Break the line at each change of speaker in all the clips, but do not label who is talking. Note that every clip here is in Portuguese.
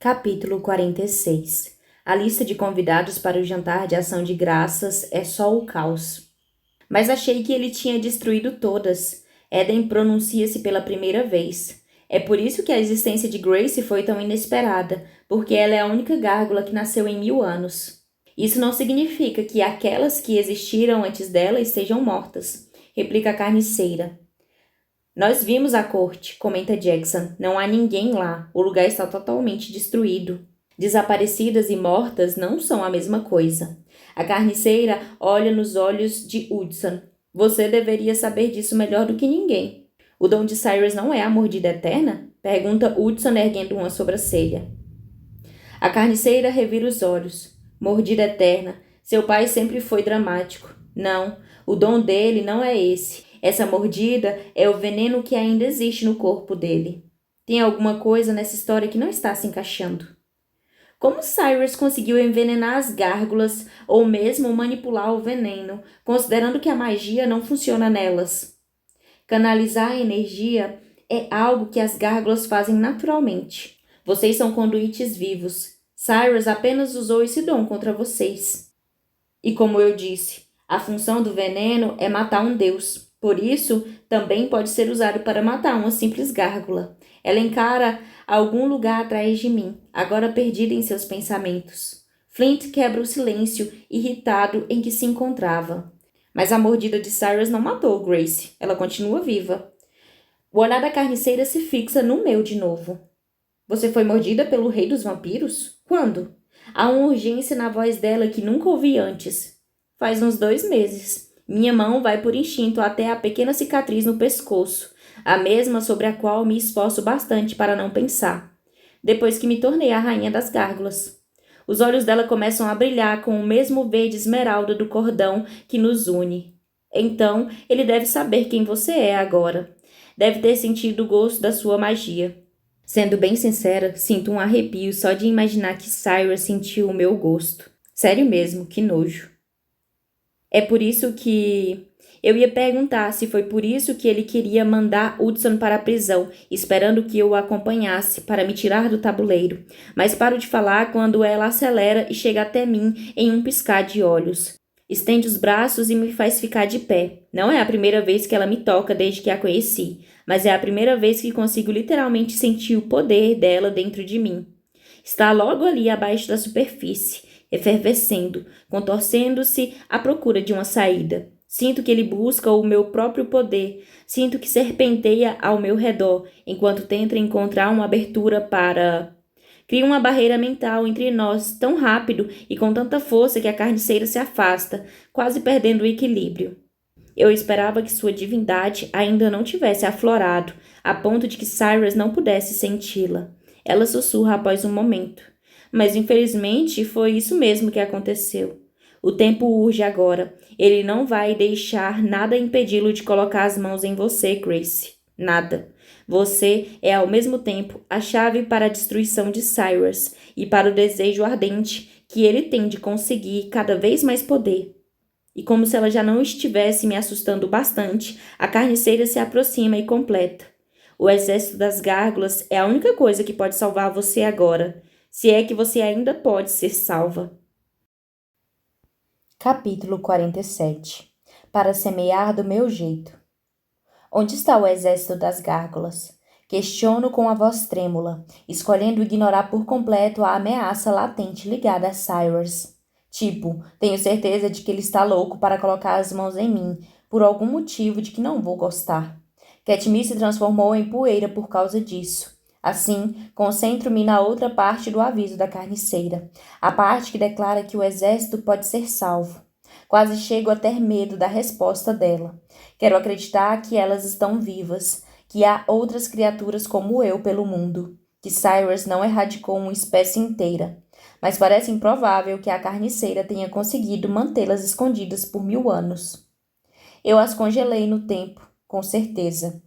Capítulo 46. A lista de convidados para o jantar de ação de graças é só o caos. Mas achei que ele tinha destruído todas. Eden pronuncia-se pela primeira vez. É por isso que a existência de Grace foi tão inesperada, porque ela é a única gárgula que nasceu em 1000 anos. Isso não significa que aquelas que existiram antes dela estejam mortas, replica a carniceira. Nós vimos a corte, comenta Jackson. Não há ninguém lá. O lugar está totalmente destruído. Desaparecidas e mortas não são a mesma coisa. A carniceira olha nos olhos de Hudson. Você deveria saber disso melhor do que ninguém. O dom de Cyrus não é a mordida eterna? Pergunta Hudson erguendo uma sobrancelha. A carniceira revira os olhos. Mordida eterna. Seu pai sempre foi dramático. Não, o dom dele não é esse. Essa mordida é o veneno que ainda existe no corpo dele. Tem alguma coisa nessa história que não está se encaixando. Como Cyrus conseguiu envenenar as gárgulas ou mesmo manipular o veneno, considerando que a magia não funciona nelas? Canalizar a energia é algo que as gárgulas fazem naturalmente. Vocês são conduítes vivos. Cyrus apenas usou esse dom contra vocês. E como eu disse, a função do veneno é matar um deus. Por isso, também pode ser usado para matar uma simples gárgula. Ela encara algum lugar atrás de mim, agora perdida em seus pensamentos. Flint quebra o silêncio, irritado em que se encontrava. Mas a mordida de Cyrus não matou Grace. Ela continua viva. O olhar da carniceira se fixa no meu de novo. Você foi mordida pelo rei dos vampiros? Quando? Há uma urgência na voz dela que nunca ouvi antes. Faz uns 2 meses. Minha mão vai por instinto até a pequena cicatriz no pescoço, a mesma sobre a qual me esforço bastante para não pensar, depois que me tornei a rainha das gárgulas. Os olhos dela começam a brilhar com o mesmo verde esmeralda do cordão que nos une. Então, ele deve saber quem você é agora. Deve ter sentido o gosto da sua magia. Sendo bem sincera, sinto um arrepio só de imaginar que Cyrus sentiu o meu gosto. Sério mesmo, que nojo. É por isso que... Eu ia perguntar se foi por isso que ele queria mandar Hudson para a prisão, esperando que eu o acompanhasse para me tirar do tabuleiro. Mas paro de falar quando ela acelera e chega até mim em um piscar de olhos. Estende os braços e me faz ficar de pé. Não é a primeira vez que ela me toca desde que a conheci, mas é a primeira vez que consigo literalmente sentir o poder dela dentro de mim. Está logo ali abaixo da superfície, efervescendo, contorcendo-se à procura de uma saída. Sinto que ele busca o meu próprio poder, sinto que serpenteia ao meu redor, enquanto tenta encontrar uma abertura para... Cria uma barreira mental entre nós tão rápido e com tanta força que a carniceira se afasta, quase perdendo o equilíbrio. Eu esperava que sua divindade ainda não tivesse aflorado, a ponto de que Cyrus não pudesse senti-la. Ela sussurra após um momento. Mas infelizmente foi isso mesmo que aconteceu. O tempo urge agora. Ele não vai deixar nada impedi-lo de colocar as mãos em você, Grace. Nada. Você é ao mesmo tempo a chave para a destruição de Cyrus e para o desejo ardente que ele tem de conseguir cada vez mais poder. E como se ela já não estivesse me assustando bastante, a carniceira se aproxima e completa. O exército das gárgulas é a única coisa que pode salvar você agora, se é que você ainda pode ser salva. Capítulo 47. Para semear do meu jeito. Onde está o exército das gárgulas? Questiono com a voz trêmula, escolhendo ignorar por completo a ameaça latente ligada a Cyrus. Tenho certeza de que ele está louco para colocar as mãos em mim, por algum motivo de que não vou gostar. Katniss se transformou em poeira por causa disso. Assim, concentro-me na outra parte do aviso da carniceira, a parte que declara que o exército pode ser salvo. Quase chego a ter medo da resposta dela. Quero acreditar que elas estão vivas, que há outras criaturas como eu pelo mundo, que Cyrus não erradicou uma espécie inteira. Mas parece improvável que a carniceira tenha conseguido mantê-las escondidas por 1000 anos. Eu as congelei no tempo, com certeza,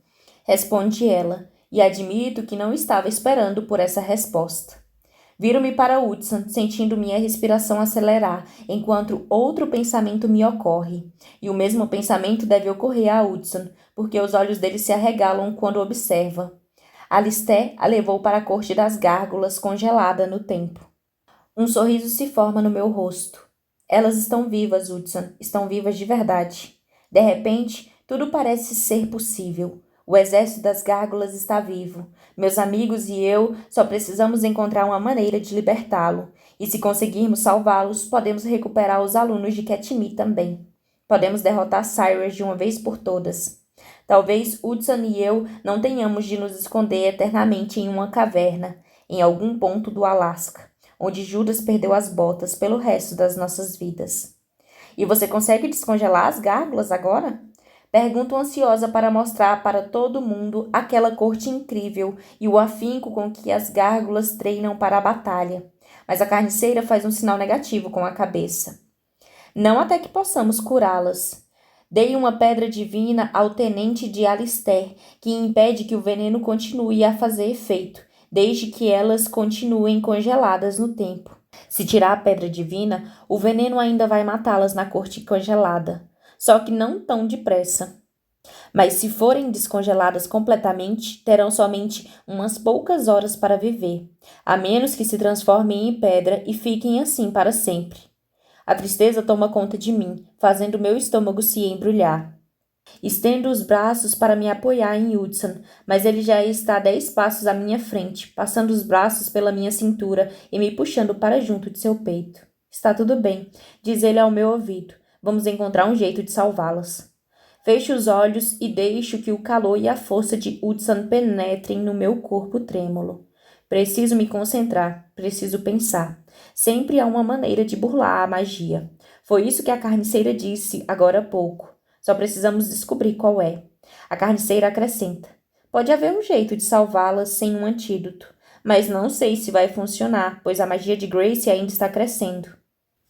responde ela, e admito que não estava esperando por essa resposta. Viro-me para Hudson, sentindo minha respiração acelerar, enquanto outro pensamento me ocorre. E o mesmo pensamento deve ocorrer a Hudson, porque os olhos dele se arregalam quando observa. Alistair a levou para a corte das gárgulas congelada no tempo. Um sorriso se forma no meu rosto. Elas estão vivas, Hudson, estão vivas de verdade. De repente, tudo parece ser possível. O exército das gárgulas está vivo. Meus amigos e eu só precisamos encontrar uma maneira de libertá-lo. E se conseguirmos salvá-los, podemos recuperar os alunos de Katmai também. Podemos derrotar Cyrus de uma vez por todas. Talvez Hudson e eu não tenhamos de nos esconder eternamente em uma caverna, em algum ponto do Alasca, onde Judas perdeu as botas pelo resto das nossas vidas. E você consegue descongelar as gárgulas agora? Pergunto ansiosa para mostrar para todo mundo aquela corte incrível e o afinco com que as gárgulas treinam para a batalha. Mas a carniceira faz um sinal negativo com a cabeça. Não até que possamos curá-las. Dei uma pedra divina ao tenente de Alistair, que impede que o veneno continue a fazer efeito, desde que elas continuem congeladas no tempo. Se tirar a pedra divina, o veneno ainda vai matá-las na corte congelada, só que não tão depressa. Mas se forem descongeladas completamente, terão somente umas poucas horas para viver, a menos que se transformem em pedra e fiquem assim para sempre. A tristeza toma conta de mim, fazendo meu estômago se embrulhar. Estendo os braços para me apoiar em Hudson, mas ele já está 10 passos à minha frente, passando os braços pela minha cintura e me puxando para junto de seu peito. Está tudo bem, diz ele ao meu ouvido. Vamos encontrar um jeito de salvá-las. Fecho os olhos e deixo que o calor e a força de Hudson penetrem no meu corpo trêmulo. Preciso me concentrar, preciso pensar. Sempre há uma maneira de burlar a magia. Foi isso que a carniceira disse agora há pouco. Só precisamos descobrir qual é. A carniceira acrescenta. Pode haver um jeito de salvá-las sem um antídoto, mas não sei se vai funcionar, pois a magia de Grace ainda está crescendo.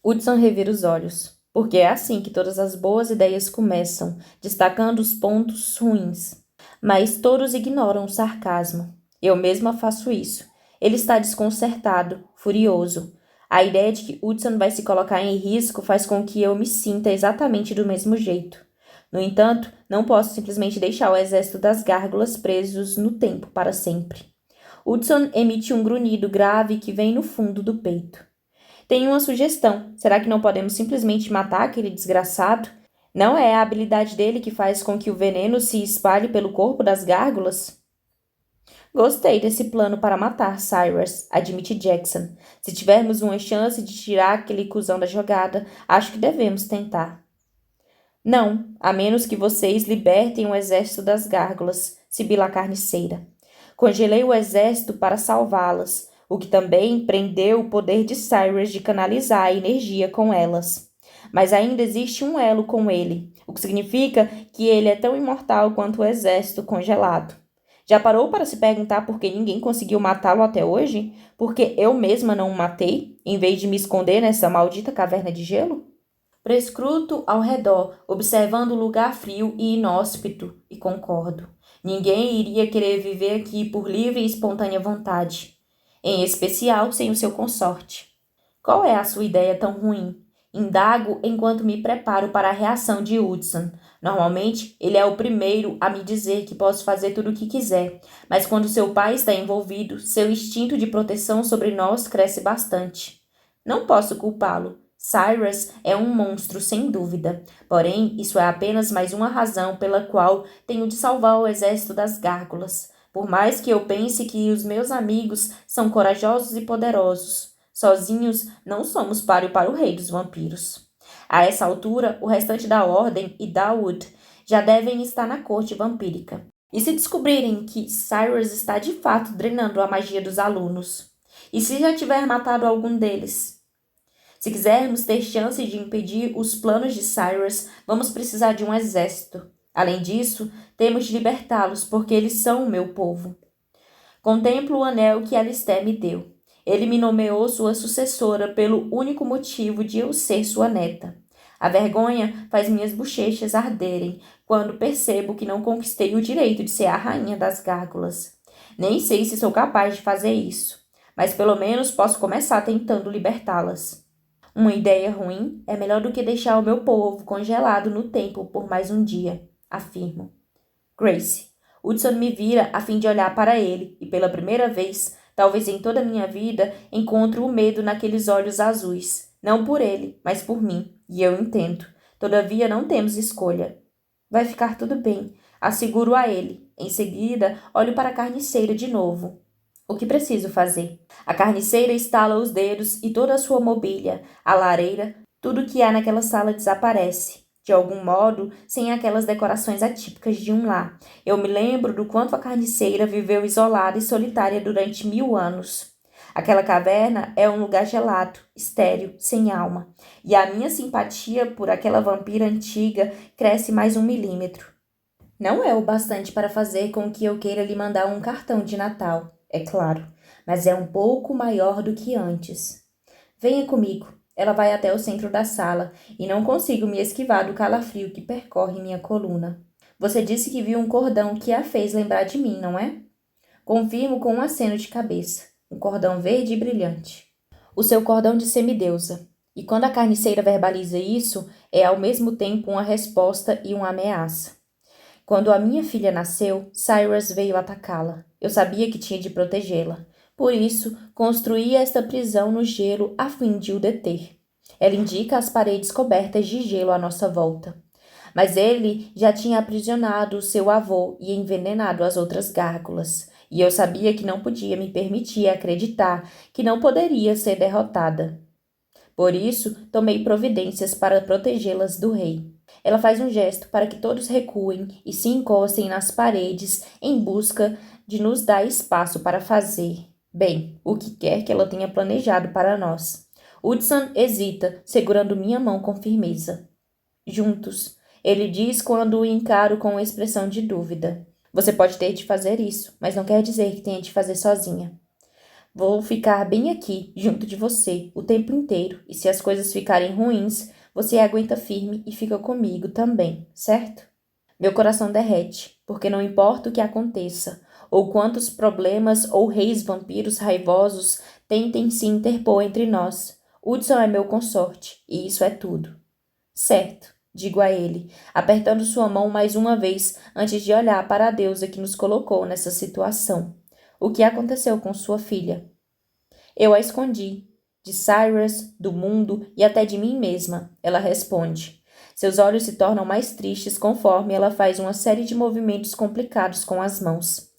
Hudson revira os olhos, porque é assim que todas as boas ideias começam, destacando os pontos ruins. Mas todos ignoram o sarcasmo. Eu mesma faço isso. Ele está desconcertado, furioso. A ideia de que Hudson vai se colocar em risco faz com que eu me sinta exatamente do mesmo jeito. No entanto, não posso simplesmente deixar o exército das gárgulas presos no tempo para sempre. Hudson emite um grunhido grave que vem no fundo do peito. Tenho uma sugestão. Será que não podemos simplesmente matar aquele desgraçado? Não é a habilidade dele que faz com que o veneno se espalhe pelo corpo das gárgulas? Gostei desse plano para matar Cyrus, admite Jackson. Se tivermos uma chance de tirar aquele cuzão da jogada, acho que devemos tentar. Não, a menos que vocês libertem o exército das gárgulas, sibila a carniceira. Congelei o exército para salvá-las, o que também prendeu o poder de Cyrus de canalizar a energia com elas. Mas ainda existe um elo com ele, o que significa que ele é tão imortal quanto o exército congelado. Já parou para se perguntar por que ninguém conseguiu matá-lo até hoje? Porque eu mesma não o matei, em vez de me esconder nessa maldita caverna de gelo? Prescruto ao redor, observando o lugar frio e inóspito, e concordo. Ninguém iria querer viver aqui por livre e espontânea vontade, em especial sem o seu consorte. Qual é a sua ideia tão ruim? Indago enquanto me preparo para a reação de Hudson. Normalmente, ele é o primeiro a me dizer que posso fazer tudo o que quiser, mas quando seu pai está envolvido, seu instinto de proteção sobre nós cresce bastante. Não posso culpá-lo. Cyrus é um monstro, sem dúvida. Porém, isso é apenas mais uma razão pela qual tenho de salvar o exército das gárgulas. Por mais que eu pense que os meus amigos são corajosos e poderosos, sozinhos não somos páreo para o rei dos vampiros. A essa altura, o restante da Ordem e Dawood já devem estar na corte vampírica. E se descobrirem que Cyrus está de fato drenando a magia dos alunos? E se já tiver matado algum deles? Se quisermos ter chance de impedir os planos de Cyrus, vamos precisar de um exército. Além disso, temos de libertá-los, porque eles são o meu povo. Contemplo o anel que Alistair me deu. Ele me nomeou sua sucessora pelo único motivo de eu ser sua neta. A vergonha faz minhas bochechas arderem quando percebo que não conquistei o direito de ser a rainha das gárgulas. Nem sei se sou capaz de fazer isso, mas pelo menos posso começar tentando libertá-las. Uma ideia ruim é melhor do que deixar o meu povo congelado no tempo por mais um dia, afirmo. Grace, Hudson me vira a fim de olhar para ele, e pela primeira vez, talvez em toda a minha vida, encontro o medo naqueles olhos azuis. Não por ele, mas por mim, e eu entendo. Todavia não temos escolha. Vai ficar tudo bem, asseguro a ele. Em seguida, olho para a carniceira de novo. O que preciso fazer? A carniceira estala os dedos e toda a sua mobília, a lareira, tudo que há naquela sala desaparece. De algum modo, sem aquelas decorações atípicas de um lar. Eu me lembro do quanto a carniceira viveu isolada e solitária durante 1000 anos. Aquela caverna é um lugar gelado, estéril, sem alma. E a minha simpatia por aquela vampira antiga cresce mais 1 milímetro. Não é o bastante para fazer com que eu queira lhe mandar um cartão de Natal, é claro, mas é um pouco maior do que antes. Venha comigo. Ela vai até o centro da sala e não consigo me esquivar do calafrio que percorre minha coluna. Você disse que viu um cordão que a fez lembrar de mim, não é? Confirmo com um aceno de cabeça. Um cordão verde e brilhante. O seu cordão de semideusa. E quando a carniceira verbaliza isso, é ao mesmo tempo uma resposta e uma ameaça. Quando a minha filha nasceu, Cyrus veio atacá-la. Eu sabia que tinha de protegê-la. Por isso, construí esta prisão no gelo a fim de o deter. Ela indica as paredes cobertas de gelo à nossa volta. Mas ele já tinha aprisionado o seu avô e envenenado as outras gárgulas. E eu sabia que não podia me permitir acreditar que não poderia ser derrotada. Por isso, tomei providências para protegê-las do rei. Ela faz um gesto para que todos recuem e se encostem nas paredes em busca de nos dar espaço para fazer, bem, o que quer que ela tenha planejado para nós. Hudson hesita, segurando minha mão com firmeza. Juntos, ele diz quando o encaro com expressão de dúvida. Você pode ter de fazer isso, mas não quer dizer que tenha de fazer sozinha. Vou ficar bem aqui, junto de você, o tempo inteiro, e se as coisas ficarem ruins, você aguenta firme e fica comigo também, certo? Meu coração derrete, porque não importa o que aconteça, ou quantos problemas ou reis vampiros raivosos tentem se interpor entre nós. Hudson é meu consorte, e isso é tudo. Certo, digo a ele, apertando sua mão mais uma vez antes de olhar para a deusa que nos colocou nessa situação. O que aconteceu com sua filha? Eu a escondi. De Cyrus, do mundo e até de mim mesma, ela responde. Seus olhos se tornam mais tristes conforme ela faz uma série de movimentos complicados com as mãos.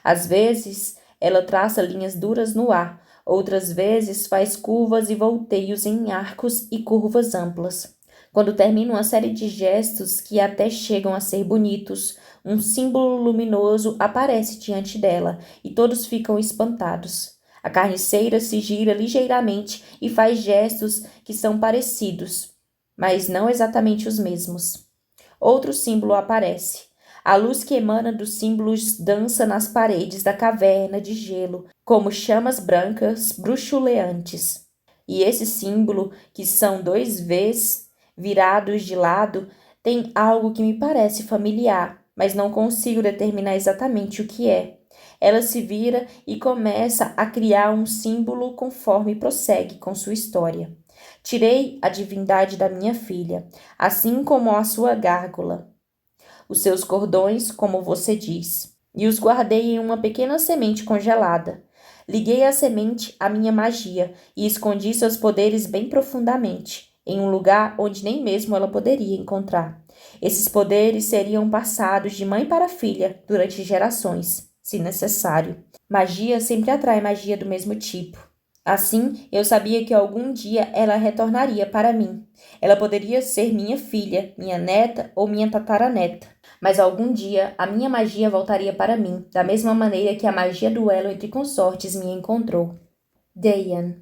Às vezes, ela traça linhas duras no ar, outras vezes faz curvas e volteios em arcos e curvas amplas. Quando termina uma série de gestos que até chegam a ser bonitos, um símbolo luminoso aparece diante dela e todos ficam espantados. A carniceira se gira ligeiramente e faz gestos que são parecidos, mas não exatamente os mesmos. Outro símbolo aparece. A luz que emana dos símbolos dança nas paredes da caverna de gelo, como chamas brancas bruxuleantes. E esse símbolo, que são 2 Vs virados de lado, tem algo que me parece familiar, mas não consigo determinar exatamente o que é. Ela se vira e começa a criar um símbolo conforme prossegue com sua história. Tirei a divindade da minha filha, assim como a sua gárgula, os seus cordões, como você diz, e os guardei em uma pequena semente congelada. Liguei a semente à minha magia e escondi seus poderes bem profundamente, em um lugar onde nem mesmo ela poderia encontrar. Esses poderes seriam passados de mãe para filha durante gerações, se necessário. Magia sempre atrai magia do mesmo tipo. Assim, eu sabia que algum dia ela retornaria para mim. Ela poderia ser minha filha, minha neta ou minha tataraneta. Mas algum dia a minha magia voltaria para mim, da mesma maneira que a magia do elo entre consortes me encontrou. Dayan.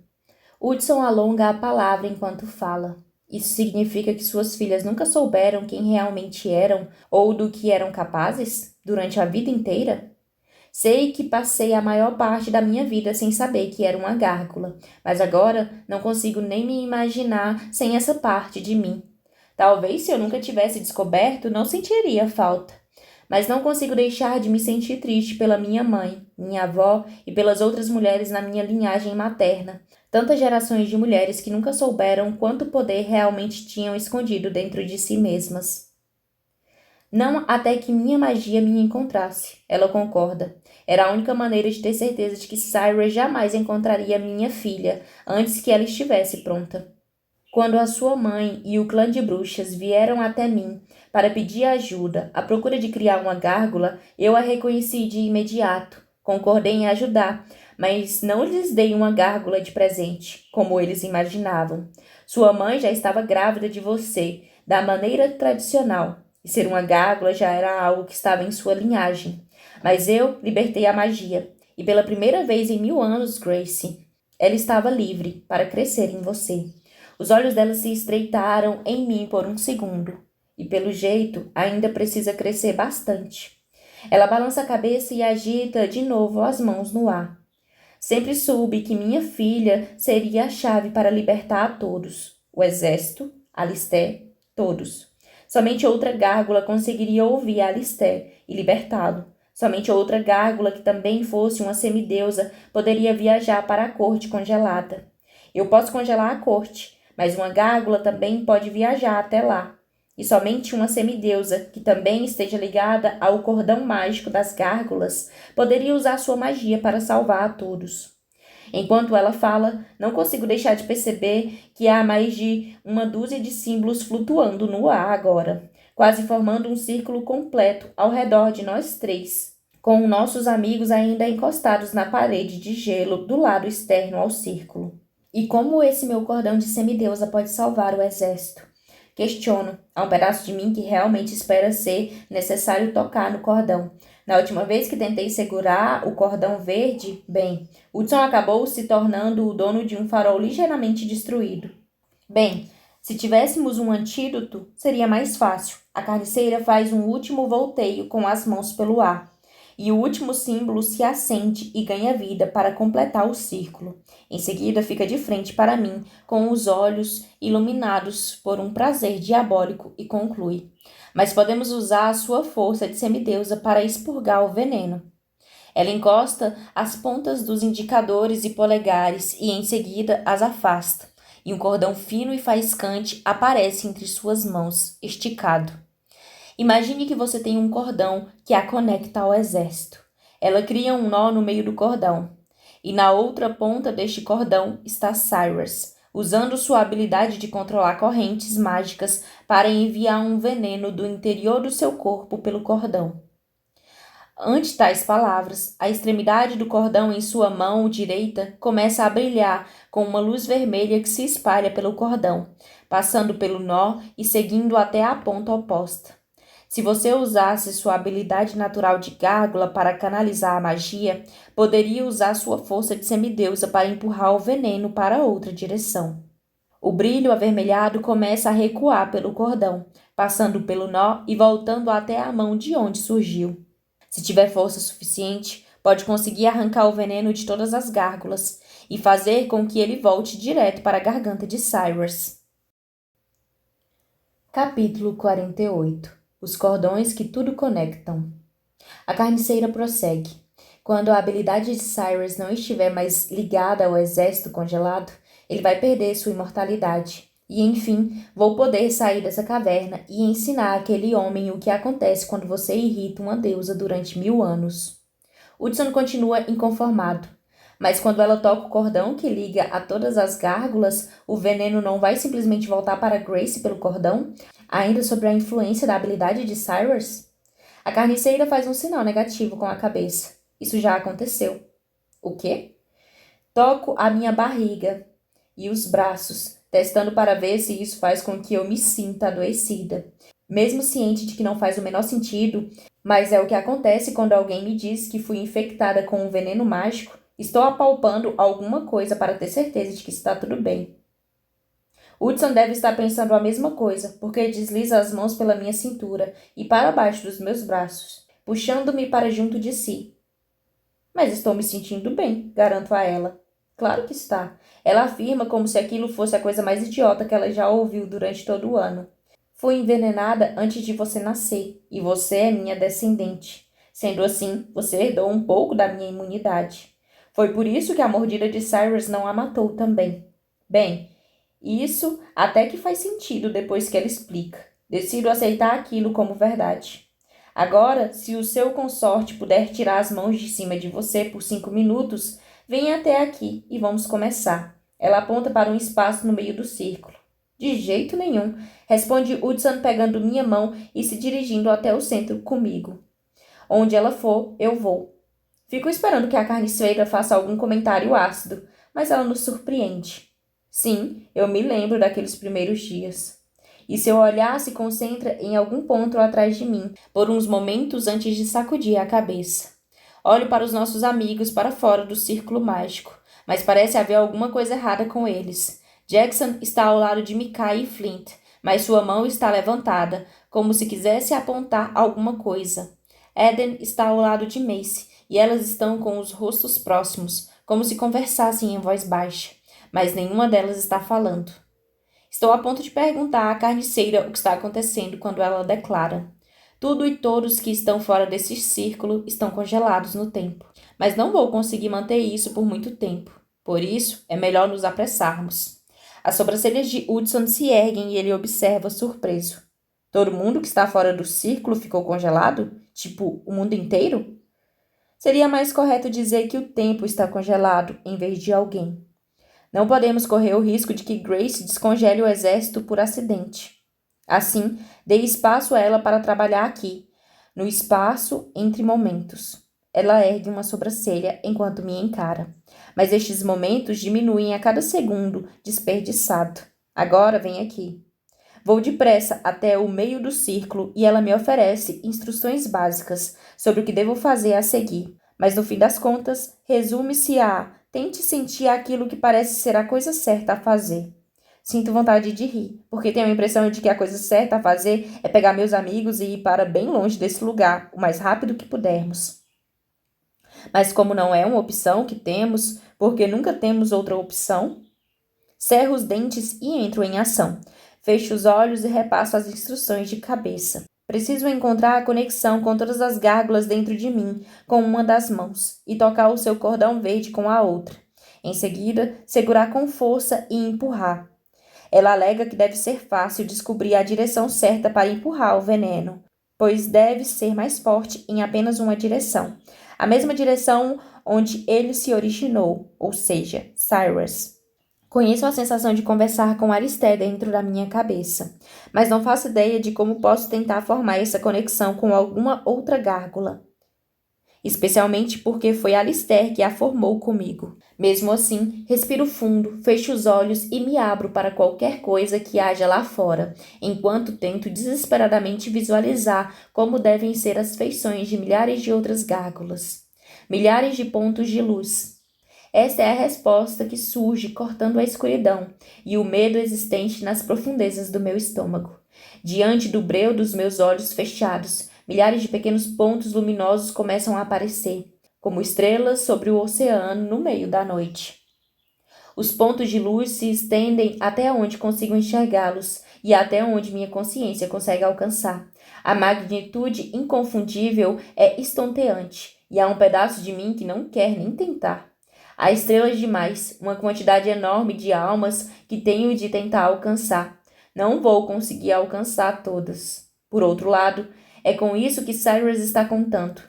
Hudson alonga a palavra enquanto fala. Isso significa que suas filhas nunca souberam quem realmente eram ou do que eram capazes durante a vida inteira? Sei que passei a maior parte da minha vida sem saber que era uma gárgula, mas agora não consigo nem me imaginar sem essa parte de mim. Talvez se eu nunca tivesse descoberto, não sentiria falta. Mas não consigo deixar de me sentir triste pela minha mãe, minha avó e pelas outras mulheres na minha linhagem materna. Tantas gerações de mulheres que nunca souberam quanto poder realmente tinham escondido dentro de si mesmas. Não até que minha magia me encontrasse. Ela concorda. Era a única maneira de ter certeza de que Cyrus jamais encontraria minha filha antes que ela estivesse pronta. Quando a sua mãe e o clã de bruxas vieram até mim para pedir ajuda à procura de criar uma gárgula, eu a reconheci de imediato. Concordei em ajudar, mas não lhes dei uma gárgula de presente, como eles imaginavam. Sua mãe já estava grávida de você, da maneira tradicional, e ser uma gárgula já era algo que estava em sua linhagem. Mas eu libertei a magia, e pela primeira vez em 1000 anos, Grace, ela estava livre para crescer em você. Os olhos dela se estreitaram em mim por um segundo, e pelo jeito ainda precisa crescer bastante. Ela balança a cabeça e agita de novo as mãos no ar. Sempre soube que minha filha seria a chave para libertar a todos. O exército, Alistair, todos. Somente outra gárgula conseguiria ouvir Alistair e libertá-lo. Somente outra gárgula que também fosse uma semideusa poderia viajar para a corte congelada. Eu posso congelar a corte, mas uma gárgula também pode viajar até lá. E somente uma semideusa, que também esteja ligada ao cordão mágico das gárgulas, poderia usar sua magia para salvar a todos. Enquanto ela fala, não consigo deixar de perceber que há mais de uma dúzia de símbolos flutuando no ar agora, quase formando um círculo completo ao redor de nós três, com nossos amigos ainda encostados na parede de gelo do lado externo ao círculo. E como esse meu cordão de semideusa pode salvar o exército? Questiono. Há um pedaço de mim que realmente espera ser necessário tocar no cordão. Na última vez que tentei segurar o cordão verde, bem, Hudson acabou se tornando o dono de um farol ligeiramente destruído. Bem, se tivéssemos um antídoto, seria mais fácil. A carniceira faz um último volteio com as mãos pelo ar. E o último símbolo se acende e ganha vida para completar o círculo. Em seguida, fica de frente para mim, com os olhos iluminados por um prazer diabólico, e conclui: mas podemos usar a sua força de semideusa para expurgar o veneno. Ela encosta as pontas dos indicadores e polegares e em seguida as afasta, e um cordão fino e faiscante aparece entre suas mãos, esticado. Imagine que você tem um cordão que a conecta ao exército. Ela cria um nó no meio do cordão. E na outra ponta deste cordão está Cyrus, usando sua habilidade de controlar correntes mágicas para enviar um veneno do interior do seu corpo pelo cordão. Ante tais palavras, a extremidade do cordão em sua mão direita começa a brilhar com uma luz vermelha que se espalha pelo cordão, passando pelo nó e seguindo até a ponta oposta. Se você usasse sua habilidade natural de gárgula para canalizar a magia, poderia usar sua força de semideusa para empurrar o veneno para outra direção. O brilho avermelhado começa a recuar pelo cordão, passando pelo nó e voltando até a mão de onde surgiu. Se tiver força suficiente, pode conseguir arrancar o veneno de todas as gárgulas e fazer com que ele volte direto para a garganta de Cyrus. Capítulo 48. Os cordões que tudo conectam. A carniceira prossegue. Quando a habilidade de Cyrus não estiver mais ligada ao exército congelado, ele vai perder sua imortalidade. E, enfim, vou poder sair dessa caverna e ensinar aquele homem o que acontece quando você irrita uma deusa durante 1000 anos. Hudson continua inconformado. Mas quando ela toca o cordão que liga a todas as gárgulas, o veneno não vai simplesmente voltar para Grace pelo cordão? Ainda sobre a influência da habilidade de Cyrus? A carniceira faz um sinal negativo com a cabeça. Isso já aconteceu. O quê? Toco a minha barriga e os braços, testando para ver se isso faz com que eu me sinta adoecida. Mesmo ciente de que não faz o menor sentido, mas é o que acontece quando alguém me diz que fui infectada com um veneno mágico, estou apalpando alguma coisa para ter certeza de que está tudo bem. Hudson deve estar pensando a mesma coisa, porque desliza as mãos pela minha cintura e para baixo dos meus braços, puxando-me para junto de si. Mas estou me sentindo bem, garanto a ela. Claro que está. Ela afirma como se aquilo fosse a coisa mais idiota que ela já ouviu durante todo o ano. Fui envenenada antes de você nascer, e você é minha descendente. Sendo assim, você herdou um pouco da minha imunidade. Foi por isso que a mordida de Cyrus não a matou também. Bem, isso até que faz sentido depois que ela explica. Decido aceitar aquilo como verdade. Agora, se o seu consorte puder tirar as mãos de cima de você por 5 minutos, venha até aqui e vamos começar. Ela aponta para um espaço no meio do círculo. De jeito nenhum, responde Hudson pegando minha mão e se dirigindo até o centro comigo. Onde ela for, eu vou. Fico esperando que a carniceira faça algum comentário ácido, mas ela nos surpreende. Sim, eu me lembro daqueles primeiros dias. E seu olhar se concentra em algum ponto atrás de mim, por uns momentos antes de sacudir a cabeça. Olho para os nossos amigos para fora do círculo mágico, mas parece haver alguma coisa errada com eles. Jackson está ao lado de Micah e Flint, mas sua mão está levantada, como se quisesse apontar alguma coisa. Eden está ao lado de Mace, e elas estão com os rostos próximos, como se conversassem em voz baixa, mas nenhuma delas está falando. Estou a ponto de perguntar à carniceira o que está acontecendo quando ela declara: tudo e todos que estão fora desse círculo estão congelados no tempo, mas não vou conseguir manter isso por muito tempo. Por isso, é melhor nos apressarmos. As sobrancelhas de Hudson se erguem e ele observa surpreso. Todo mundo que está fora do círculo ficou congelado? Tipo, o mundo inteiro? Seria mais correto dizer que o tempo está congelado, em vez de alguém. Não podemos correr o risco de que Grace descongele o exército por acidente. Assim, dei espaço a ela para trabalhar aqui, no espaço entre momentos. Ela ergue uma sobrancelha enquanto me encara. Mas estes momentos diminuem a cada segundo desperdiçado. Agora vem aqui. Vou depressa até o meio do círculo e ela me oferece instruções básicas sobre o que devo fazer a seguir. Mas no fim das contas, resume-se a: tente sentir aquilo que parece ser a coisa certa a fazer. Sinto vontade de rir, porque tenho a impressão de que a coisa certa a fazer é pegar meus amigos e ir para bem longe desse lugar, o mais rápido que pudermos. Mas como não é uma opção que temos, porque nunca temos outra opção, cerro os dentes e entro em ação. Fecho os olhos e repasso as instruções de cabeça. Preciso encontrar a conexão com todas as gárgulas dentro de mim, com uma das mãos, e tocar o seu cordão verde com a outra. Em seguida, segurar com força e empurrar. Ela alega que deve ser fácil descobrir a direção certa para empurrar o veneno, pois deve ser mais forte em apenas uma direção. A mesma direção onde ele se originou, ou seja, Cyrus. Conheço a sensação de conversar com Alistair dentro da minha cabeça, mas não faço ideia de como posso tentar formar essa conexão com alguma outra gárgula. Especialmente porque foi Alistair que a formou comigo. Mesmo assim, respiro fundo, fecho os olhos e me abro para qualquer coisa que haja lá fora, enquanto tento desesperadamente visualizar como devem ser as feições de milhares de outras gárgulas. Milhares de pontos de luz. Essa é a resposta que surge cortando a escuridão e o medo existente nas profundezas do meu estômago. Diante do breu dos meus olhos fechados, milhares de pequenos pontos luminosos começam a aparecer, como estrelas sobre o oceano no meio da noite. Os pontos de luz se estendem até onde consigo enxergá-los e até onde minha consciência consegue alcançar. A magnitude inconfundível é estonteante e há um pedaço de mim que não quer nem tentar. Há estrelas demais, uma quantidade enorme de almas que tenho de tentar alcançar. Não vou conseguir alcançar todas. Por outro lado, é com isso que Cyrus está contando.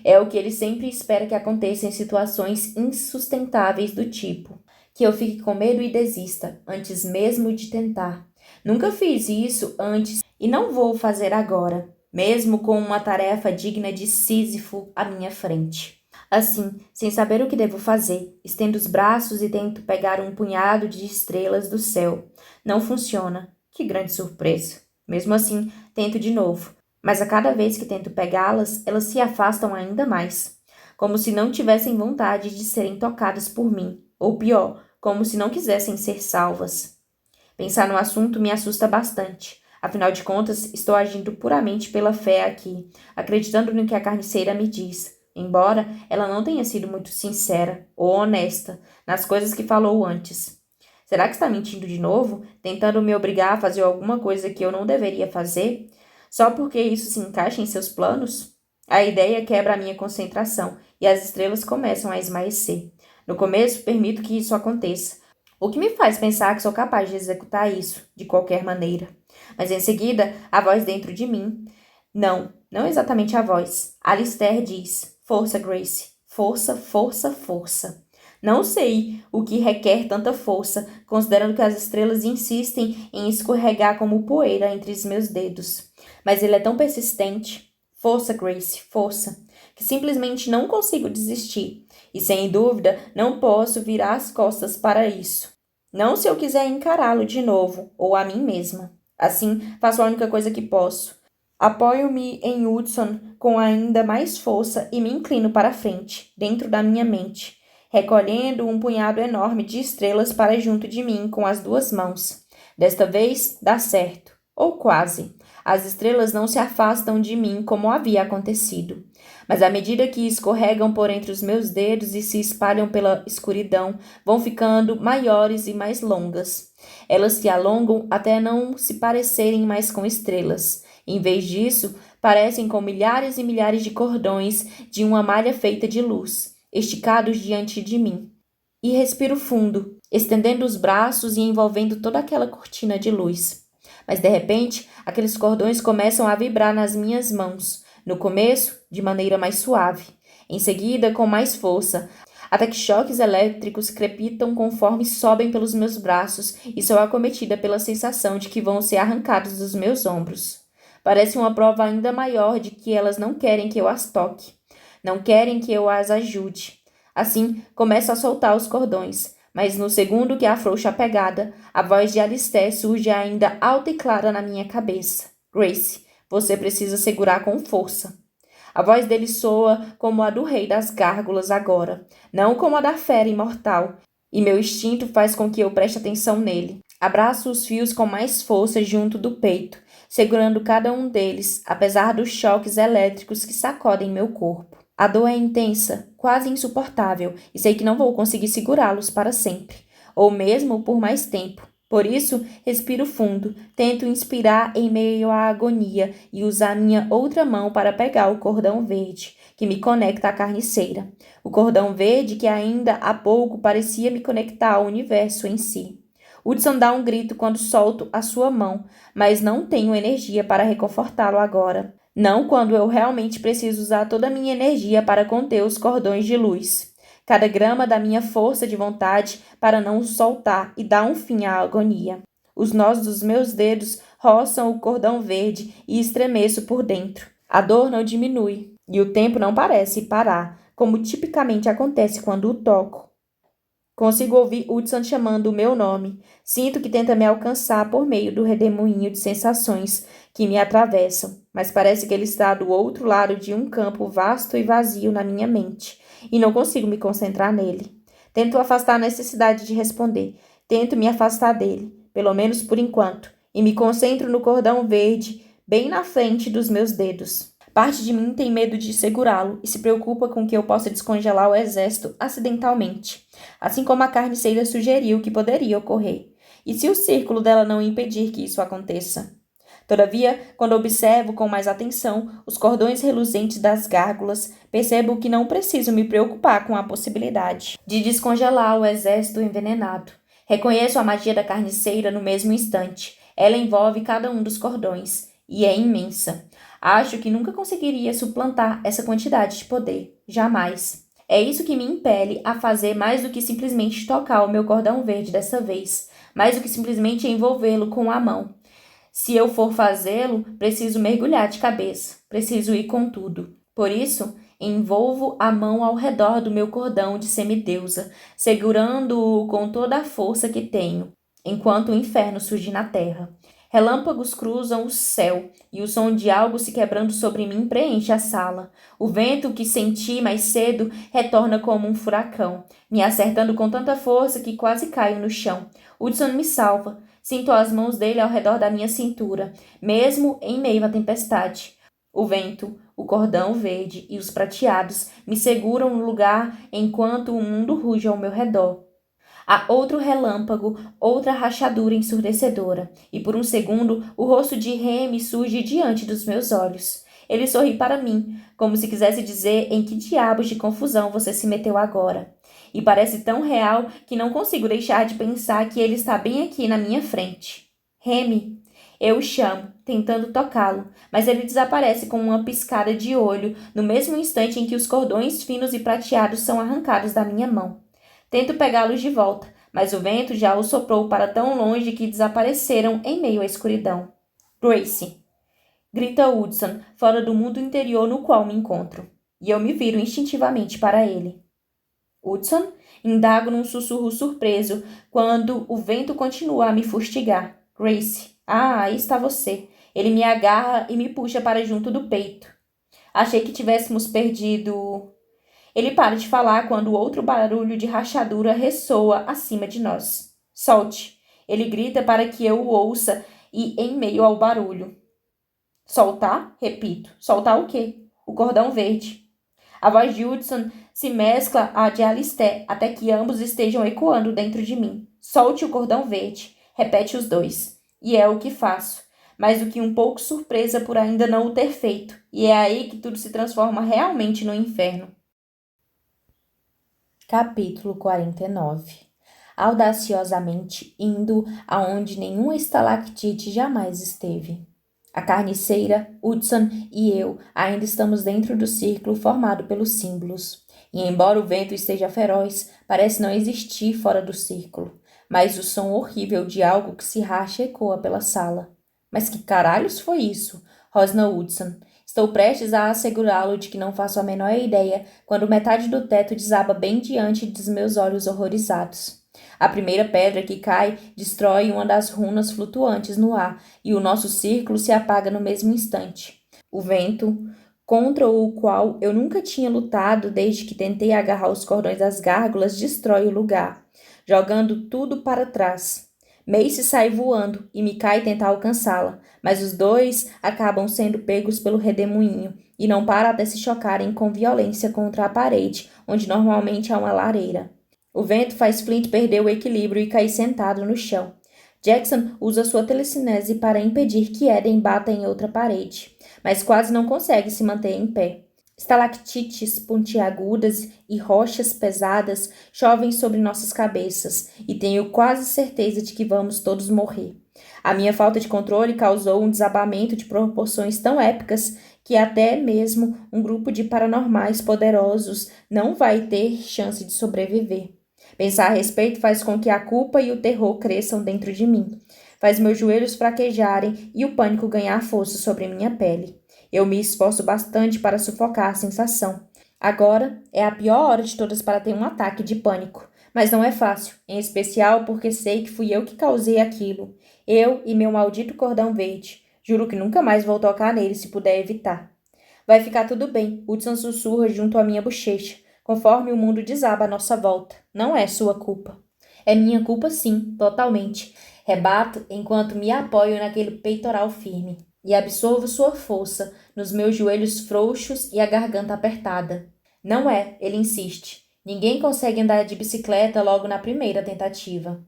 É o que ele sempre espera que aconteça em situações insustentáveis do tipo: que eu fique com medo e desista, antes mesmo de tentar. Nunca fiz isso antes e não vou fazer agora, mesmo com uma tarefa digna de Sísifo à minha frente. Assim, sem saber o que devo fazer, estendo os braços e tento pegar um punhado de estrelas do céu. Não funciona. Que grande surpresa. Mesmo assim, tento de novo. Mas a cada vez que tento pegá-las, elas se afastam ainda mais. Como se não tivessem vontade de serem tocadas por mim. Ou pior, como se não quisessem ser salvas. Pensar no assunto me assusta bastante. Afinal de contas, estou agindo puramente pela fé aqui, acreditando no que a carniceira me diz. Embora ela não tenha sido muito sincera ou honesta nas coisas que falou antes. Será que está mentindo de novo, tentando me obrigar a fazer alguma coisa que eu não deveria fazer, só porque isso se encaixa em seus planos? A ideia quebra a minha concentração e as estrelas começam a esmaecer. No começo, permito que isso aconteça, o que me faz pensar que sou capaz de executar isso, de qualquer maneira. Mas em seguida, a voz dentro de mim: não, não exatamente a voz. Alistair diz: força, Grace. Força, força, força. Não sei o que requer tanta força, considerando que as estrelas insistem em escorregar como poeira entre os meus dedos. Mas ele é tão persistente. Força, Grace, força, que simplesmente não consigo desistir. E sem dúvida, não posso virar as costas para isso. Não se eu quiser encará-lo de novo, ou a mim mesma. Assim, faço a única coisa que posso. Apoio-me em Hudson com ainda mais força e me inclino para a frente, dentro da minha mente, recolhendo um punhado enorme de estrelas para junto de mim com as duas mãos. Desta vez, dá certo. Ou quase. As estrelas não se afastam de mim como havia acontecido. Mas à medida que escorregam por entre os meus dedos e se espalham pela escuridão, vão ficando maiores e mais longas. Elas se alongam até não se parecerem mais com estrelas. Em vez disso, parecem com milhares e milhares de cordões de uma malha feita de luz, esticados diante de mim. E respiro fundo, estendendo os braços e envolvendo toda aquela cortina de luz. Mas de repente, aqueles cordões começam a vibrar nas minhas mãos. No começo, de maneira mais suave. Em seguida, com mais força, até que choques elétricos crepitam conforme sobem pelos meus braços e sou acometida pela sensação de que vão ser arrancados dos meus ombros. Parece uma prova ainda maior de que elas não querem que eu as toque. Não querem que eu as ajude. Assim, começo a soltar os cordões, mas no segundo que afrouxo a pegada, a voz de Alistair surge ainda alta e clara na minha cabeça. Grace, você precisa segurar com força. A voz dele soa como a do rei das gárgulas agora, não como a da fera imortal, e meu instinto faz com que eu preste atenção nele. Abraço os fios com mais força junto do peito, segurando cada um deles, apesar dos choques elétricos que sacodem meu corpo. A dor é intensa, quase insuportável, e sei que não vou conseguir segurá-los para sempre, ou mesmo por mais tempo. Por isso, respiro fundo, tento inspirar em meio à agonia e usar minha outra mão para pegar o cordão verde, que me conecta à carniceira. O cordão verde que ainda há pouco parecia me conectar ao universo em si. Hudson dá um grito quando solto a sua mão, mas não tenho energia para reconfortá-lo agora. Não quando eu realmente preciso usar toda a minha energia para conter os cordões de luz. Cada grama da minha força de vontade para não o soltar e dar um fim à agonia. Os nós dos meus dedos roçam o cordão verde e estremeço por dentro. A dor não diminui e o tempo não parece parar, como tipicamente acontece quando o toco. Consigo ouvir Hudson chamando o meu nome. Sinto que tenta me alcançar por meio do redemoinho de sensações que me atravessam, mas parece que ele está do outro lado de um campo vasto e vazio na minha mente, e não consigo me concentrar nele. Tento afastar a necessidade de responder. Tento me afastar dele, pelo menos por enquanto, e me concentro no cordão verde, bem na frente dos meus dedos. Parte de mim tem medo de segurá-lo e se preocupa com que eu possa descongelar o exército acidentalmente, assim como a carniceira sugeriu que poderia ocorrer. E se o círculo dela não impedir que isso aconteça? Todavia, quando observo com mais atenção os cordões reluzentes das gárgulas, percebo que não preciso me preocupar com a possibilidade de descongelar o exército envenenado. Reconheço a magia da carniceira no mesmo instante. Ela envolve cada um dos cordões, e é imensa. Acho que nunca conseguiria suplantar essa quantidade de poder. Jamais. É isso que me impele a fazer mais do que simplesmente tocar o meu cordão verde dessa vez, mais do que simplesmente envolvê-lo com a mão. Se eu for fazê-lo, preciso mergulhar de cabeça, preciso ir com tudo. Por isso, envolvo a mão ao redor do meu cordão de semideusa, segurando-o com toda a força que tenho, enquanto o inferno surge na terra. Relâmpagos cruzam o céu e o som de algo se quebrando sobre mim preenche a sala. O vento que senti mais cedo retorna como um furacão, me acertando com tanta força que quase caio no chão. Hudson me salva. Sinto as mãos dele ao redor da minha cintura, mesmo em meio à tempestade. O vento, o cordão verde e os prateados me seguram no lugar enquanto o mundo ruge ao meu redor. Há outro relâmpago, outra rachadura ensurdecedora, e por um segundo o rosto de Remy surge diante dos meus olhos. Ele sorri para mim, como se quisesse dizer em que diabos de confusão você se meteu agora. E parece tão real que não consigo deixar de pensar que ele está bem aqui na minha frente. Remy, eu o chamo, tentando tocá-lo, mas ele desaparece com uma piscada de olho no mesmo instante em que os cordões finos e prateados são arrancados da minha mão. Tento pegá-los de volta, mas o vento já os soprou para tão longe que desapareceram em meio à escuridão. Gracie! Grita Hudson, fora do mundo interior no qual me encontro, e eu me viro instintivamente para ele. Hudson? Indago num sussurro surpreso, quando o vento continua a me fustigar. Gracie! Ah, aí está você. Ele me agarra e me puxa para junto do peito. Achei que tivéssemos perdido... Ele para de falar quando outro barulho de rachadura ressoa acima de nós. Solte! Ele grita para que eu o ouça e em meio ao barulho. Soltar? Repito. Soltar o quê? O cordão verde. A voz de Hudson se mescla à de Alistair até que ambos estejam ecoando dentro de mim. Solte o cordão verde. Repete os dois. E é o que faço. Mais do que um pouco surpresa por ainda não o ter feito. E é aí que tudo se transforma realmente no inferno. Capítulo 49. Audaciosamente indo aonde nenhuma estalactite jamais esteve. A carniceira, Hudson e eu ainda estamos dentro do círculo formado pelos símbolos. E embora o vento esteja feroz, parece não existir fora do círculo. Mas o som horrível de algo que se racha ecoa pela sala. Mas que caralhos foi isso? Rosna Hudson. Estou prestes a assegurá-lo de que não faço a menor ideia quando metade do teto desaba bem diante dos meus olhos horrorizados. A primeira pedra que cai destrói uma das runas flutuantes no ar e o nosso círculo se apaga no mesmo instante. O vento, contra o qual eu nunca tinha lutado desde que tentei agarrar os cordões das gárgulas, destrói o lugar, jogando tudo para trás. Mace sai voando e Mikai tenta alcançá-la, mas os dois acabam sendo pegos pelo redemoinho e não param até se chocarem com violência contra a parede, onde normalmente há uma lareira. O vento faz Flint perder o equilíbrio e cair sentado no chão. Jackson usa sua telecinese para impedir que Eden bata em outra parede, mas quase não consegue se manter em pé. Estalactites pontiagudas e rochas pesadas chovem sobre nossas cabeças e tenho quase certeza de que vamos todos morrer. A minha falta de controle causou um desabamento de proporções tão épicas que até mesmo um grupo de paranormais poderosos não vai ter chance de sobreviver. Pensar a respeito faz com que a culpa e o terror cresçam dentro de mim. Faz meus joelhos fraquejarem e o pânico ganhar força sobre minha pele. Eu me esforço bastante para sufocar a sensação. Agora é a pior hora de todas para ter um ataque de pânico. Mas não é fácil, em especial porque sei que fui eu que causei aquilo. Eu e meu maldito cordão verde. Juro que nunca mais vou tocar nele se puder evitar. Vai ficar tudo bem, Hudson sussurra junto à minha bochecha, conforme o mundo desaba à nossa volta. Não é sua culpa. É minha culpa sim, totalmente. Rebato enquanto me apoio naquele peitoral firme e absorvo sua força nos meus joelhos frouxos e a garganta apertada. Não é, ele insiste. Ninguém consegue andar de bicicleta logo na primeira tentativa.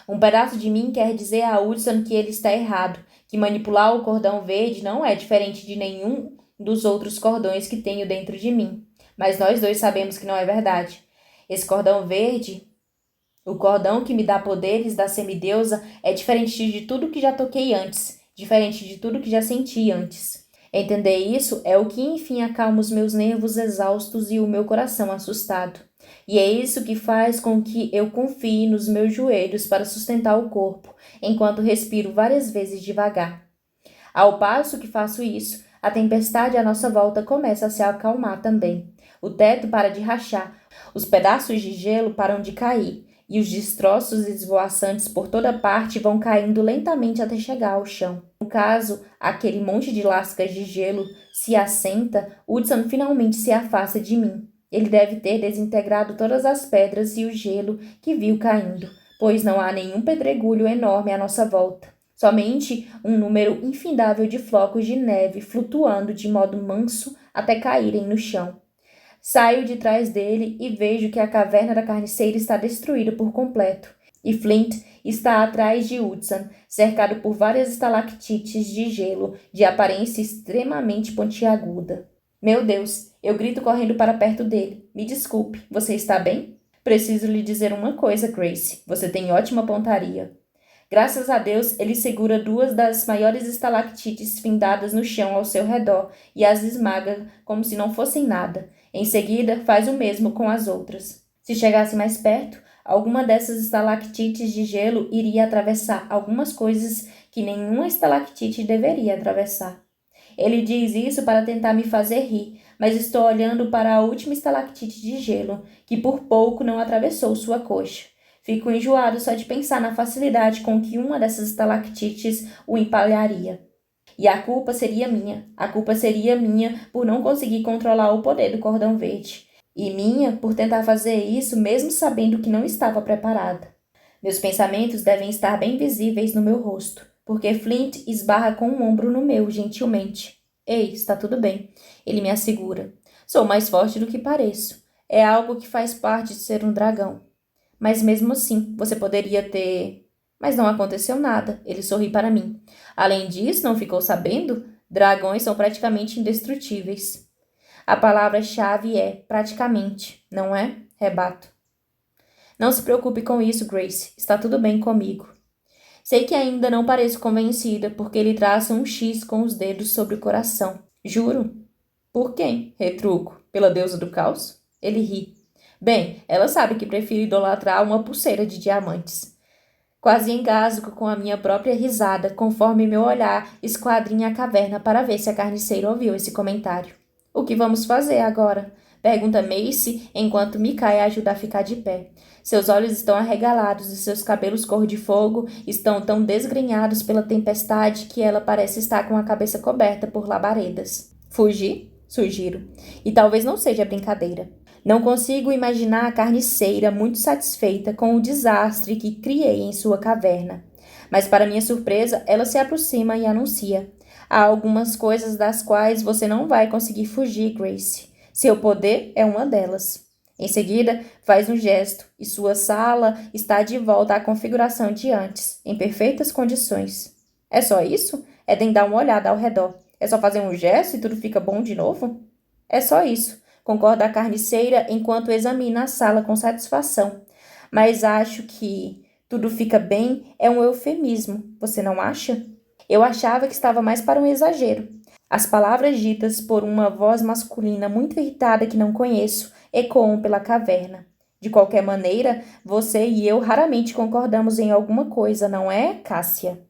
Um pedaço de mim quer dizer a Hudson que ele está errado, que manipular o cordão verde não é diferente de nenhum dos outros cordões que tenho dentro de mim. Mas nós dois sabemos que não é verdade. Esse cordão verde, o cordão que me dá poderes da semideusa, é diferente de tudo que já toquei antes, diferente de tudo que já senti antes. Entender isso é o que enfim acalma os meus nervos exaustos e o meu coração assustado. E é isso que faz com que eu confie nos meus joelhos para sustentar o corpo, enquanto respiro várias vezes devagar. Ao passo que faço isso, a tempestade à nossa volta começa a se acalmar também. O teto para de rachar, os pedaços de gelo param de cair, e os destroços esvoaçantes por toda parte vão caindo lentamente até chegar ao chão. No caso, aquele monte de lascas de gelo se assenta, Hudson finalmente se afasta de mim. Ele deve ter desintegrado todas as pedras e o gelo que viu caindo, pois não há nenhum pedregulho enorme à nossa volta. Somente um número infindável de flocos de neve flutuando de modo manso até caírem no chão. Saio de trás dele e vejo que a caverna da carniceira está destruída por completo, e Flint está atrás de Hudson, cercado por várias estalactites de gelo de aparência extremamente pontiaguda. Meu Deus, eu grito correndo para perto dele. Me desculpe, você está bem? Preciso lhe dizer uma coisa, Gracie. Você tem ótima pontaria. Graças a Deus, ele segura duas das maiores estalactites findadas no chão ao seu redor e as esmaga como se não fossem nada. Em seguida, faz o mesmo com as outras. Se chegasse mais perto, alguma dessas estalactites de gelo iria atravessar algumas coisas que nenhuma estalactite deveria atravessar. Ele diz isso para tentar me fazer rir, mas estou olhando para a última estalactite de gelo, que por pouco não atravessou sua coxa. Fico enjoado só de pensar na facilidade com que uma dessas estalactites o empalharia. E a culpa seria minha. A culpa seria minha por não conseguir controlar o poder do cordão verde. E minha por tentar fazer isso mesmo sabendo que não estava preparada. Meus pensamentos devem estar bem visíveis no meu rosto, porque Flint esbarra com um ombro no meu, gentilmente. Ei, está tudo bem, ele me assegura. Sou mais forte do que pareço. É algo que faz parte de ser um dragão. Mas mesmo assim, você poderia ter... Mas não aconteceu nada, ele sorri para mim. Além disso, não ficou sabendo? Dragões são praticamente indestrutíveis. A palavra-chave é praticamente, não é? Rebato. Não se preocupe com isso, Grace. Está tudo bem comigo. Sei que ainda não pareço convencida, porque ele traça um X com os dedos sobre o coração. Juro. Por quem? Retruco. Pela deusa do caos? Ele ri. Bem, ela sabe que prefiro idolatrar uma pulseira de diamantes. Quase engasgo com a minha própria risada, conforme meu olhar esquadrinha a caverna para ver se a carniceira ouviu esse comentário. O que vamos fazer agora? Pergunta Macy enquanto Micaiah ajuda a ficar de pé. Seus olhos estão arregalados e seus cabelos cor de fogo estão tão desgrenhados pela tempestade que ela parece estar com a cabeça coberta por labaredas. Fugir? Sugiro. E talvez não seja brincadeira. Não consigo imaginar a carniceira muito satisfeita com o desastre que criei em sua caverna. Mas, para minha surpresa, ela se aproxima e anuncia. Há algumas coisas das quais você não vai conseguir fugir, Grace. Seu poder é uma delas. Em seguida, faz um gesto e sua sala está de volta à configuração de antes, em perfeitas condições. É só isso? Eden dá uma olhada ao redor. É só fazer um gesto e tudo fica bom de novo? É só isso, concorda a carniceira enquanto examina a sala com satisfação. Mas acho que tudo fica bem é um eufemismo, você não acha? Eu achava que estava mais para um exagero. As palavras ditas por uma voz masculina muito irritada que não conheço ecoam pela caverna. De qualquer maneira, você e eu raramente concordamos em alguma coisa, não é, Cássia?